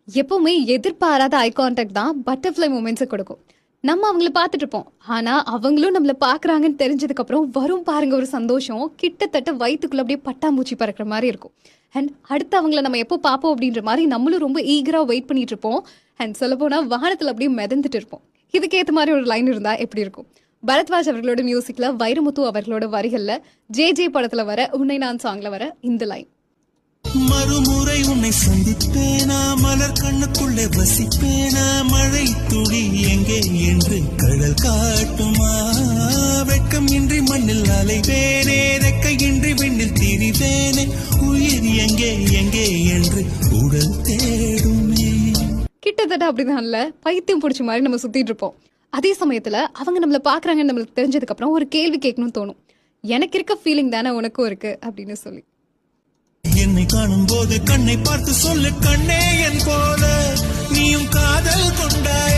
எப்பவுமே எதிர்பாராத eye contact தான் பட்டர்ஃப்ளை மூமெண்ட்ஸை கொடுக்கும். நம்ம அவங்கள பார்த்துட்டு இருப்போம், ஆனா அவங்களும் நம்மள பாக்குறாங்கன்னு தெரிஞ்சதுக்கு அப்புறம் வரும் பாருங்க ஒரு சந்தோஷம், கிட்டத்தட்ட வயிற்றுக்குள்ள அப்படியே பட்டாம்பூச்சி பறக்கிற மாதிரி இருக்கும். அண்ட் அடுத்து அவங்கள நம்ம எப்போ பார்ப்போம் அப்படின்ற மாதிரி நம்மளும் ரொம்ப ஈகரா வெயிட் பண்ணிட்டு இருப்போம். அண்ட் சொல்ல போனா வானத்துல அப்படியே மிதந்துட்டு இருப்போம். இதுக்கேற்ற மாதிரி ஒரு லைன் இருந்தா எப்படி இருக்கும்? பரத்வாஜ் அவர்களோட மியூசிக்ல வைரமுத்து அவர்களோட வரிகள்ல ஜே ஜே படத்துல வர உன்னை நான் சாங்ல வர இந்த லைன். மறுமுறை உன்னை சந்திப்பேனா, மலர் கண்ணுக்குள்ளே வசிப்பேனா, மழை துளி எங்கே என்று கடல் காட்டுமா, வெட்கம் இன்றி மண்ணில் அலைவேனே, ரெக்கையின்றி விண்ணில் திரிவேனே, உயிர் எங்கே எங்கே என்று உடல் தேடுமே. கிட்டத்தட்ட அப்படிதான்ல, பைத்தியம் பிடிச்ச மாதிரி நம்ம சுத்திட்டு இருப்போம். அதே சமயத்துல அவங்க நம்மள பாக்குறாங்கன்னு நம்மளுக்கு தெரிஞ்சதுக்கு அப்புறம் ஒரு கேள்வி கேட்கணும்னு தோணும். எனக்கு இருக்க ஃபீலிங் தானே உனக்கும் இருக்கு அப்படின்னு சொல்லி. என்னை காணும் போது கண்ணை பார்த்து சொல்லு கண்ணே என் போல நீயும் காதல் கொண்டாய்.